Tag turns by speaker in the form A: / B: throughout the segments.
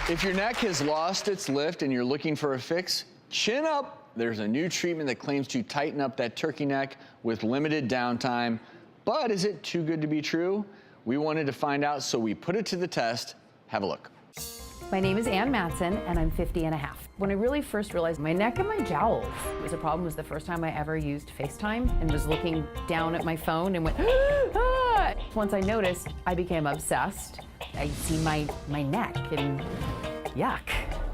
A: If your neck has lost its lift and you're looking for a fix, chin up. There's a new treatment that claims to tighten up that turkey neck with limited downtime. But is it too good to be true? We wanted to find out, so we put it to the test. Have a look.
B: My name is Ann Matson, and I'm 50 and a half. When I really first realized my neck and my jowls was a problem was the first time I ever used FaceTime and was looking down at my phone and went, ah! Once I noticed, I became obsessed. I see my neck and yuck.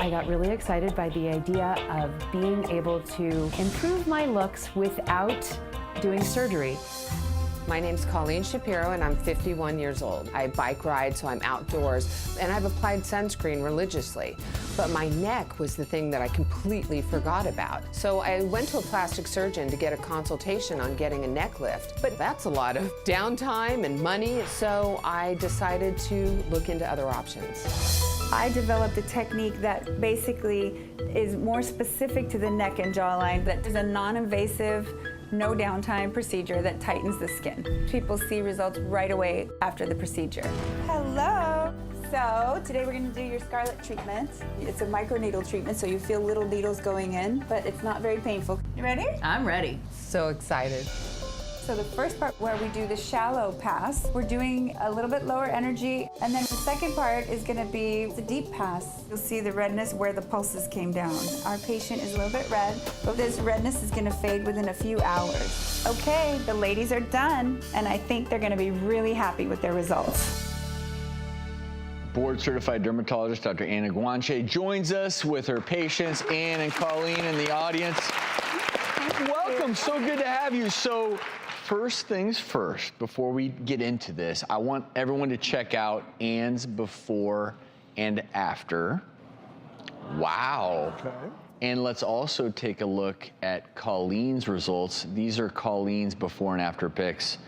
B: I got really excited by the idea of being able to improve my looks without doing surgery.
C: My name's Colleen Shapiro, and I'm 51 years old. I bike ride, so I'm outdoors, and I've applied sunscreen religiously. But my neck was the thing that I completely forgot about. So I went to a plastic surgeon to get a consultation on getting a neck lift. But that's a lot of downtime and money, so I decided to look into other options.
D: I developed a technique that basically is more specific to the neck and jawline, that is a non-invasive, no downtime procedure that tightens the skin. People see results right away after the procedure. Hello. So today we're going to do your Scarlet treatment. It's a microneedle treatment, so you feel little needles going in, but it's not very painful. You ready?
B: I'm ready.
C: So excited.
D: So the first part where we do the shallow pass, we're doing a little bit lower energy, and then the second part is going to be the deep pass. You'll see the redness where the pulses came down. Our patient is a little bit red, but this redness is going to fade within a few hours. Okay, the ladies are done, and I think they're going to be really happy with their results.
A: Board-certified dermatologist Dr. Anna Guanche joins us with her patients, Ann and Colleen in the audience. Welcome, so good to have you. So first things first, before we get into this, I want everyone to check out Ann's before and after. Wow. Okay. And let's also take a look at Colleen's results. These are Colleen's before and after pics.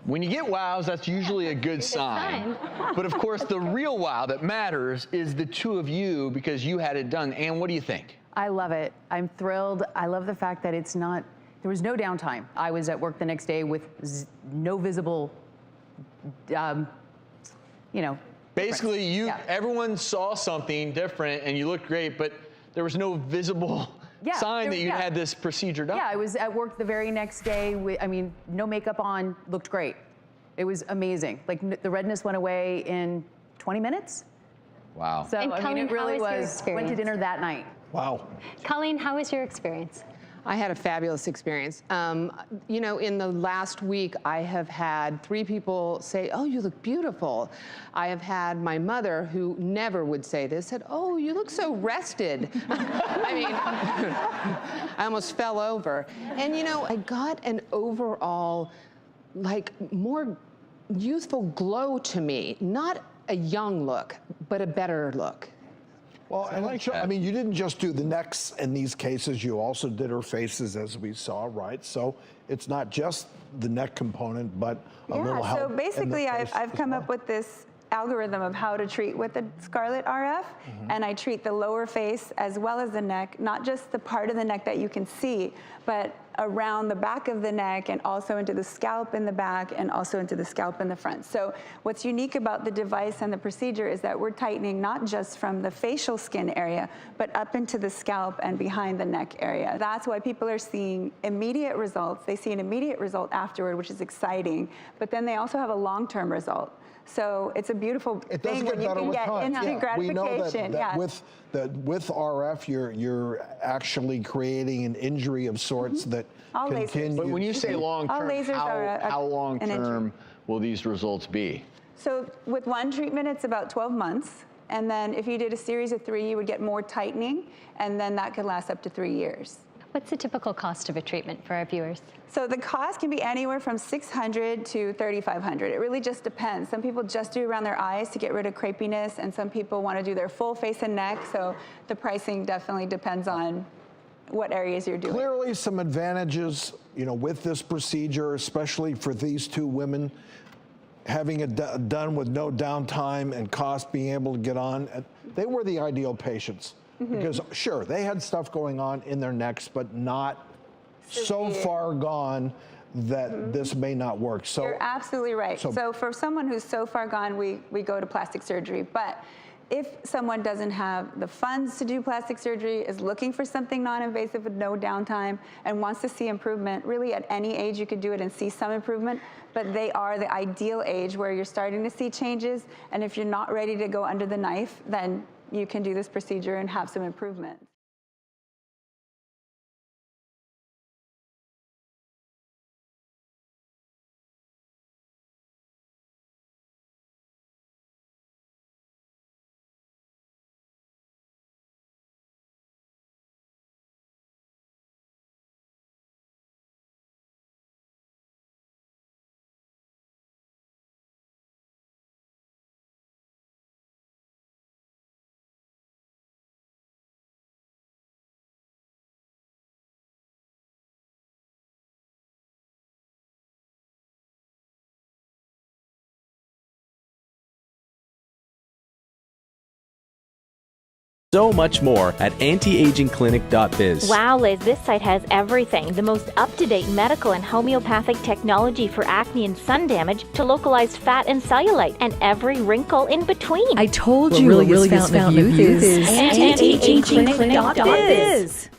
A: When you get wows, that's usually a good sign. But of course, the real wow that matters is the two of you, because you had it done. Ann, what do you think?
B: I love it. I'm thrilled. I love the fact that there was no downtime. I was at work the next day with no visible,
A: Basically, everyone saw something different and you looked great, but there was no visible sign that you had this procedure done.
B: Yeah, I was at work the very next day no makeup on, looked great. It was amazing. Like the redness went away in 20 minutes.
A: Wow.
B: So,
E: Colleen,
B: it really was, went to dinner that night.
A: Wow.
E: Colleen, how was your experience?
C: I had a fabulous experience. You know, in the last week, I have had 3 people say, oh, you look beautiful. I have had my mother, who never would say this, said, oh, you look so rested. I mean, I almost fell over. And you know, I got an overall, like, more youthful glow to me. Not a young look, but a better look.
F: Well, and I mean, you didn't just do the necks in these cases, you also did her faces, as we saw, right? So it's not just the neck component, but a little help.
D: So basically, I've come up with this algorithm of how to treat with the Scarlet-RF, and I treat the lower face as well as the neck, not just the part of the neck that you can see, but around the back of the neck and also into the scalp in the back and also into the scalp in the front. So what's unique about the device and the procedure is that we're tightening not just from the facial skin area, but up into the scalp and behind the neck area. That's why people are seeing immediate results. They see an immediate result afterward, which is exciting, but then they also have a long-term result. So it's a beautiful thing when you can get instant gratification.
F: We know that with RF, you're actually creating an injury of sorts that continues.
A: But when you say long-term, how long-term will these results be?
D: So with one treatment, it's about 12 months. And then if you did a series of 3, you would get more tightening, and then that could last up to 3 years.
E: What's the typical cost of a treatment for our viewers?
D: So the cost can be anywhere from $600 to $3,500. It really just depends. Some people just do around their eyes to get rid of crepiness, and some people want to do their full face and neck. So the pricing definitely depends on what areas you're doing.
F: Clearly some advantages, you know, with this procedure, especially for these 2 women, having it done with no downtime and cost, being able to get on. They were the ideal patients. Because sure, they had stuff going on in their necks, but not so far gone that this may not work. So
D: you're absolutely right. So for someone who's so far gone, we go to plastic surgery. But if someone doesn't have the funds to do plastic surgery, is looking for something non-invasive with no downtime, and wants to see improvement, really at any age you could do it and see some improvement, but they are the ideal age where you're starting to see changes, and if you're not ready to go under the knife, then you can do this procedure and have some improvement.
G: So much more at antiagingclinic.biz.
H: Wow, Liz, this site has everything. The most up-to-date medical and homeopathic technology for acne and sun damage to localized fat and cellulite and every wrinkle in between.
I: I told you, Amelia's Fountain of Youth is antiagingclinic.biz.